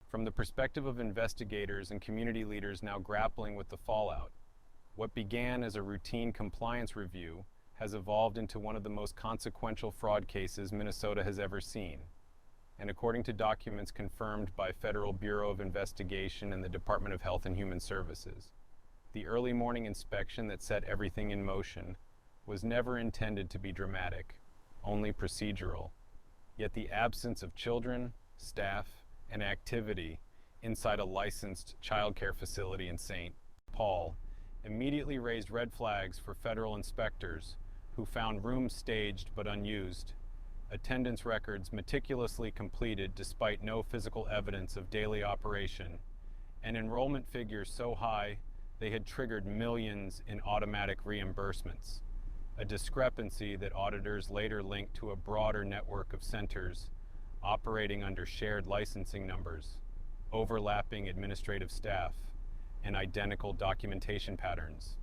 From the perspective of investigators and community leaders now grappling with the fallout, what began as a routine compliance review has evolved into one of the most consequential fraud cases Minnesota has ever seen. And according to documents confirmed by Federal Bureau of Investigation and the Department of Health and Human Services, the early morning inspection that set everything in motion was never intended to be dramatic, only procedural. Yet the absence of children, staff, and activity inside a licensed childcare facility in St. Paul immediately raised red flags for federal inspectors who found rooms staged but unused, attendance records meticulously completed despite no physical evidence of daily operation, and enrollment figures so high they had triggered millions in automatic reimbursements, a discrepancy that auditors later linked to a broader network of centers operating under shared licensing numbers, overlapping administrative staff, and identical documentation patterns,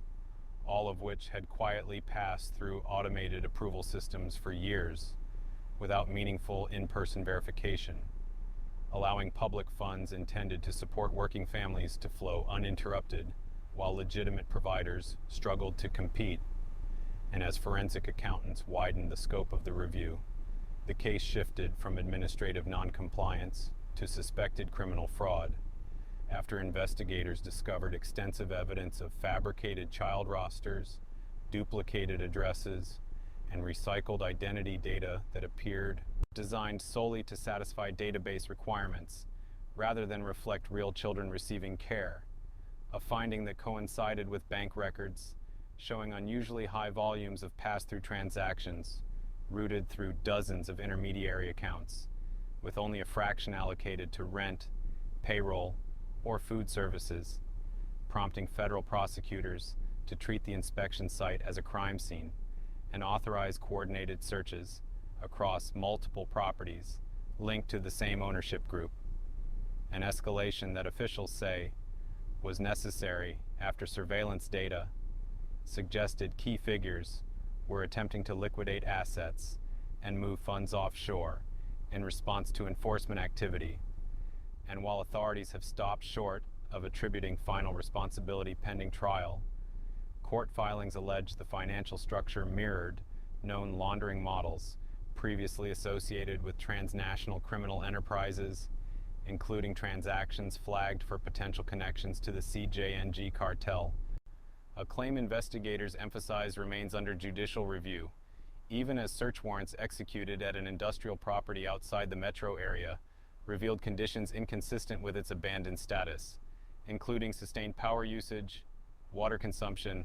all of which had quietly passed through automated approval systems for years without meaningful in-person verification, allowing public funds intended to support working families to flow uninterrupted while legitimate providers struggled to compete. And as forensic accountants widened the scope of the review, the case shifted from administrative noncompliance to suspected criminal fraud after investigators discovered extensive evidence of fabricated child rosters, duplicated addresses, and recycled identity data that appeared designed solely to satisfy database requirements rather than reflect real children receiving care, a finding that coincided with bank records showing unusually high volumes of pass-through transactions routed through dozens of intermediary accounts, with only a fraction allocated to rent, payroll, or food services, prompting federal prosecutors to treat the inspection site as a crime scene and authorize coordinated searches across multiple properties linked to the same ownership group, an escalation that officials say was necessary after surveillance data suggested key figures were attempting to liquidate assets and move funds offshore in response to enforcement activity. And while authorities have stopped short of attributing final responsibility pending trial, court filings allege the financial structure mirrored known laundering models previously associated with transnational criminal enterprises, including transactions flagged for potential connections to the CJNG cartel. A claim investigators emphasize remains under judicial review, even as search warrants executed at an industrial property outside the metro area revealed conditions inconsistent with its abandoned status, including sustained power usage, water consumption,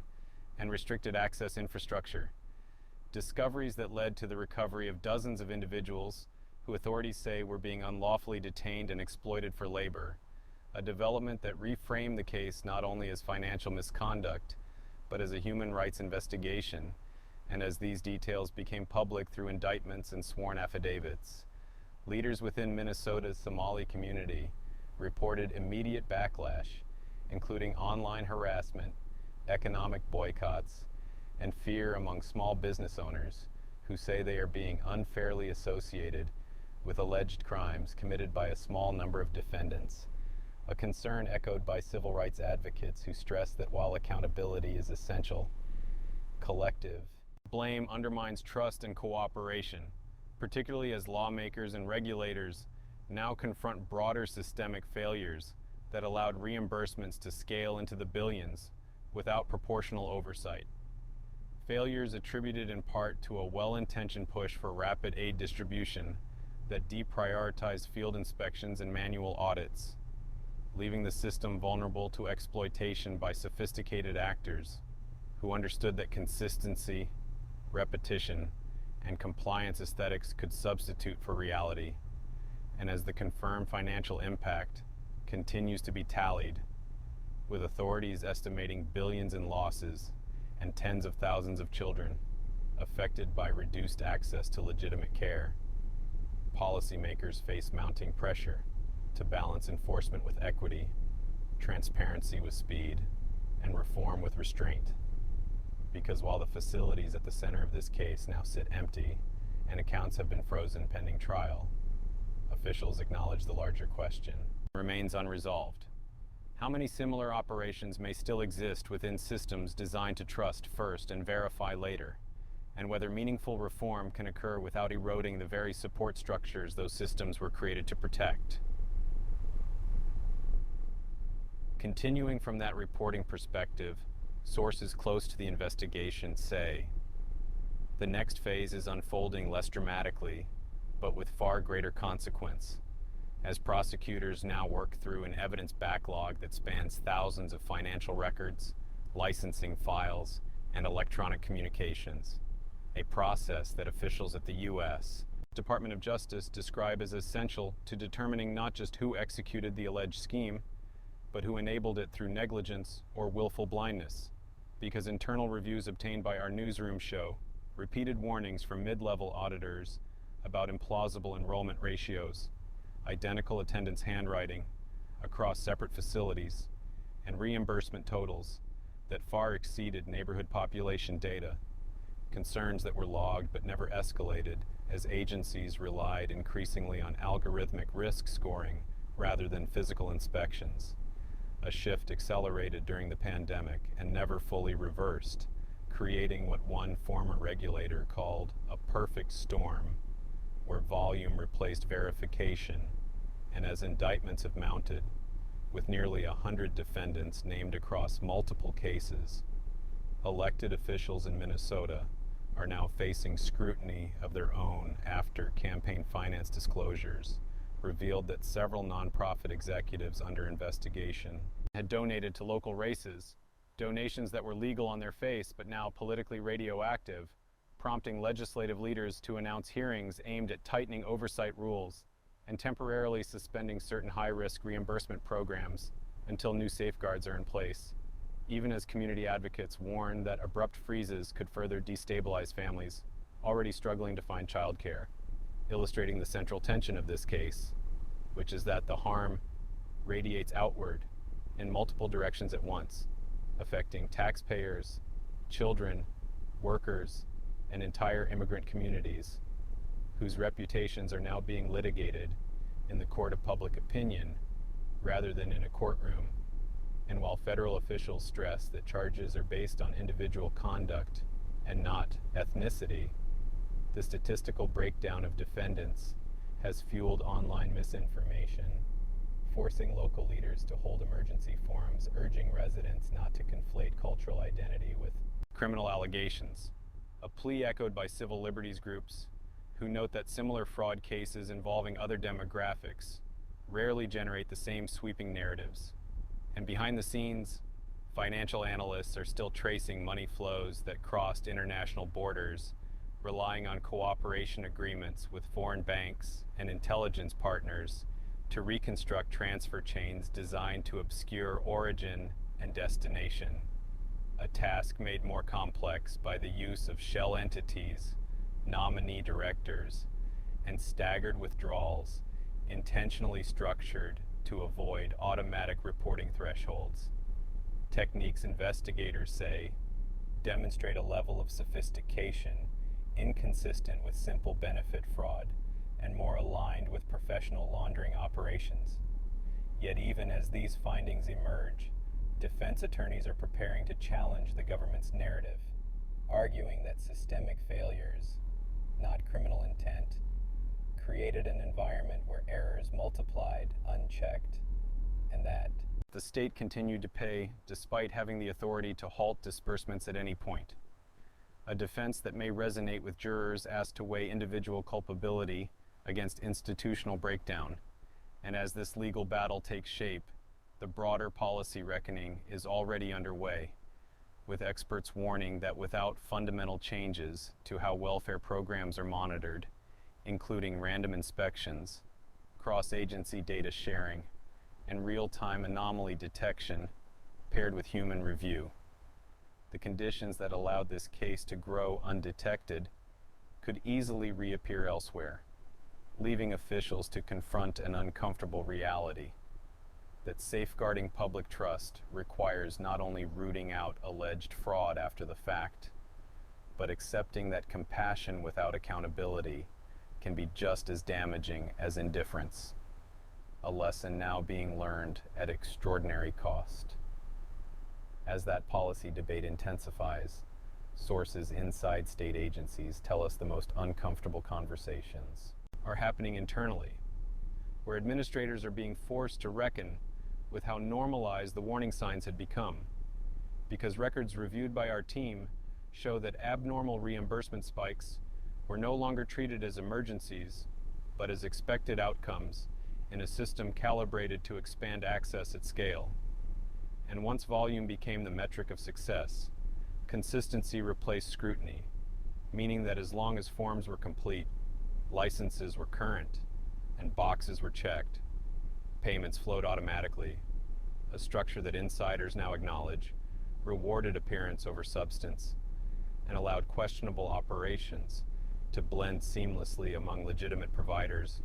and restricted access infrastructure. Discoveries that led to the recovery of dozens of individuals who authorities say were being unlawfully detained and exploited for labor, a development that reframed the case not only as financial misconduct, but as a human rights investigation, and as these details became public through indictments and sworn affidavits. Leaders within Minnesota's Somali community reported immediate backlash, including online harassment, economic boycotts, and fear among small business owners who say they are being unfairly associated with alleged crimes committed by a small number of defendants, a concern echoed by civil rights advocates who stress that while accountability is essential, collective blame undermines trust and cooperation, particularly as lawmakers and regulators now confront broader systemic failures that allowed reimbursements to scale into the billions without proportional oversight. Failures attributed in part to a well-intentioned push for rapid aid distribution that deprioritized field inspections and manual audits, leaving the system vulnerable to exploitation by sophisticated actors who understood that consistency, repetition, and compliance aesthetics could substitute for reality. And as the confirmed financial impact continues to be tallied, with authorities estimating billions in losses and tens of thousands of children affected by reduced access to legitimate care, policymakers face mounting pressure to balance enforcement with equity, transparency with speed, and reform with restraint. Because while the facilities at the center of this case now sit empty and accounts have been frozen pending trial, officials acknowledge the larger question: remains unresolved. How many similar operations may still exist within systems designed to trust first and verify later? And whether meaningful reform can occur without eroding the very support structures those systems were created to protect. Continuing from that reporting perspective, sources close to the investigation say, the next phase is unfolding less dramatically, but with far greater consequence, as prosecutors now work through an evidence backlog that spans thousands of financial records, licensing files, and electronic communications, a process that officials at the U.S. Department of Justice describe as essential to determining not just who executed the alleged scheme, but who enabled it through negligence or willful blindness, because internal reviews obtained by our newsroom show repeated warnings from mid-level auditors about implausible enrollment ratios, identical attendance handwriting across separate facilities, and reimbursement totals that far exceeded neighborhood population data, concerns that were logged but never escalated as agencies relied increasingly on algorithmic risk scoring rather than physical inspections. A shift accelerated during the pandemic and never fully reversed, creating what one former regulator called a perfect storm, where volume replaced verification, and as indictments have mounted, with nearly 100 defendants named across multiple cases, elected officials in Minnesota are now facing scrutiny of their own after campaign finance disclosures revealed that several nonprofit executives under investigation had donated to local races, donations that were legal on their face but now politically radioactive, prompting legislative leaders to announce hearings aimed at tightening oversight rules and temporarily suspending certain high-risk reimbursement programs until new safeguards are in place, even as community advocates warn that abrupt freezes could further destabilize families already struggling to find childcare, illustrating the central tension of this case, which is that the harm radiates outward in multiple directions at once, affecting taxpayers, children, workers, and entire immigrant communities, whose reputations are now being litigated in the court of public opinion rather than in a courtroom. And while federal officials stress that charges are based on individual conduct and not ethnicity, the statistical breakdown of defendants has fueled online misinformation, forcing local leaders to hold emergency forums urging residents not to conflate cultural identity with criminal allegations, a plea echoed by civil liberties groups who note that similar fraud cases involving other demographics rarely generate the same sweeping narratives. And behind the scenes, financial analysts are still tracing money flows that crossed international borders, relying on cooperation agreements with foreign banks and intelligence partners to reconstruct transfer chains designed to obscure origin and destination, a task made more complex by the use of shell entities, nominee directors, and staggered withdrawals intentionally structured to avoid automatic reporting thresholds. Techniques investigators say demonstrate a level of sophistication inconsistent with simple benefit fraud and more aligned with professional laundering operations. Yet even as these findings emerge, defense attorneys are preparing to challenge the government's narrative, arguing that systemic failures, not criminal intent, created an environment where errors multiplied unchecked, and that the state continued to pay despite having the authority to halt disbursements at any point. A defense that may resonate with jurors asked to weigh individual culpability against institutional breakdown. And as this legal battle takes shape, the broader policy reckoning is already underway, with experts warning that without fundamental changes to how welfare programs are monitored, including random inspections, cross-agency data sharing, and real-time anomaly detection paired with human review, the conditions that allowed this case to grow undetected could easily reappear elsewhere, leaving officials to confront an uncomfortable reality that safeguarding public trust requires not only rooting out alleged fraud after the fact, but accepting that compassion without accountability can be just as damaging as indifference. a lesson now being learned at extraordinary cost. As that policy debate intensifies, sources inside state agencies tell us the most uncomfortable conversations are happening internally, where administrators are being forced to reckon with how normalized the warning signs had become, because records reviewed by our team show that abnormal reimbursement spikes were no longer treated as emergencies, but as expected outcomes in a system calibrated to expand access at scale. And once volume became the metric of success, consistency replaced scrutiny, meaning that as long as forms were complete, licenses were current, and boxes were checked, payments flowed automatically, a structure that insiders now acknowledge rewarded appearance over substance and allowed questionable operations to blend seamlessly among legitimate providers.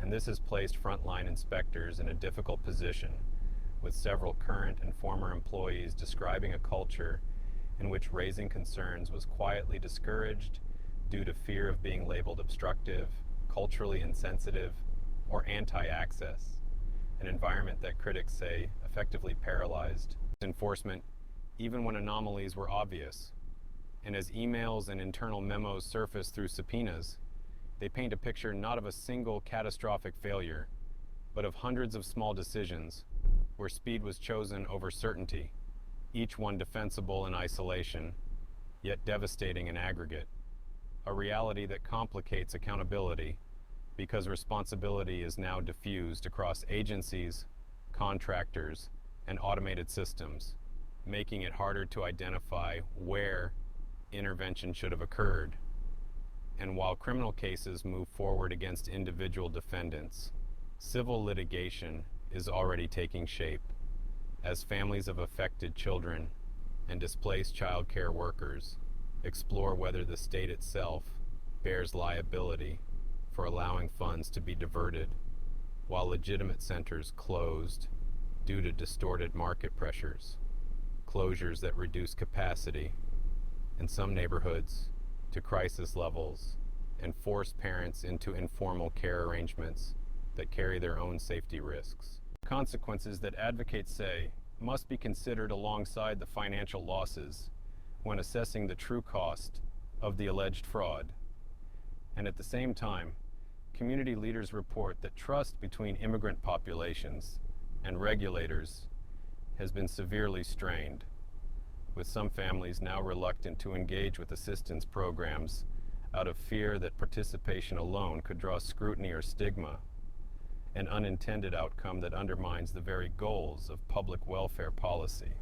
And this has placed frontline inspectors in a difficult position, with several current and former employees describing a culture in which raising concerns was quietly discouraged due to fear of being labeled obstructive, culturally insensitive, or anti-access, an environment that critics say effectively paralyzed enforcement even when anomalies were obvious. And as emails and internal memos surface through subpoenas, they paint a picture not of a single catastrophic failure, but of hundreds of small decisions where speed was chosen over certainty, each one defensible in isolation, yet devastating in aggregate. A reality that complicates accountability because responsibility is now diffused across agencies, contractors, and automated systems, making it harder to identify where intervention should have occurred. And while criminal cases move forward against individual defendants, civil litigation is already taking shape as families of affected children and displaced child care workers explore whether the state itself bears liability for allowing funds to be diverted while legitimate centers closed due to distorted market pressures, closures that reduce capacity in some neighborhoods to crisis levels and force parents into informal care arrangements that carry their own safety risks. Consequences that advocates say must be considered alongside the financial losses when assessing the true cost of the alleged fraud. And at the same time, community leaders report that trust between immigrant populations and regulators has been severely strained, with some families now reluctant to engage with assistance programs out of fear that participation alone could draw scrutiny or stigma, an unintended outcome that undermines the very goals of public welfare policy.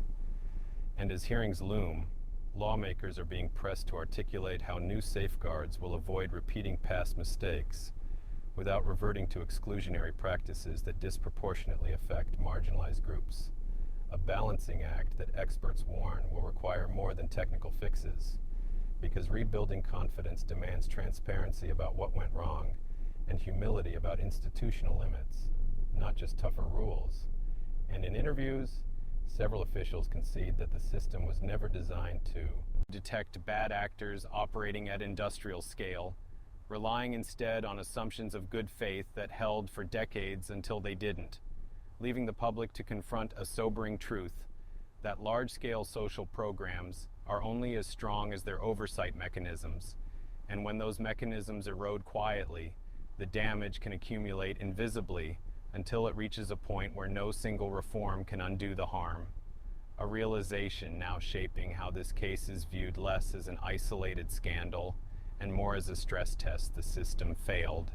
And as hearings loom, lawmakers are being pressed to articulate how new safeguards will avoid repeating past mistakes without reverting to exclusionary practices that disproportionately affect marginalized groups. A balancing act that experts warn will require more than technical fixes, because rebuilding confidence demands transparency about what went wrong and humility about institutional limits, not just tougher rules. And in interviews, several officials concede that the system was never designed to detect bad actors operating at industrial scale, relying instead on assumptions of good faith that held for decades until they didn't, leaving the public to confront a sobering truth that large-scale social programs are only as strong as their oversight mechanisms, and when those mechanisms erode quietly, the damage can accumulate invisibly until it reaches a point where no single reform can undo the harm. A realization now shaping how this case is viewed less as an isolated scandal and more as a stress test the system failed,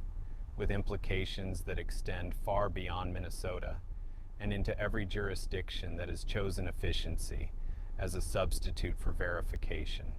with implications that extend far beyond Minnesota and into every jurisdiction that has chosen efficiency as a substitute for verification.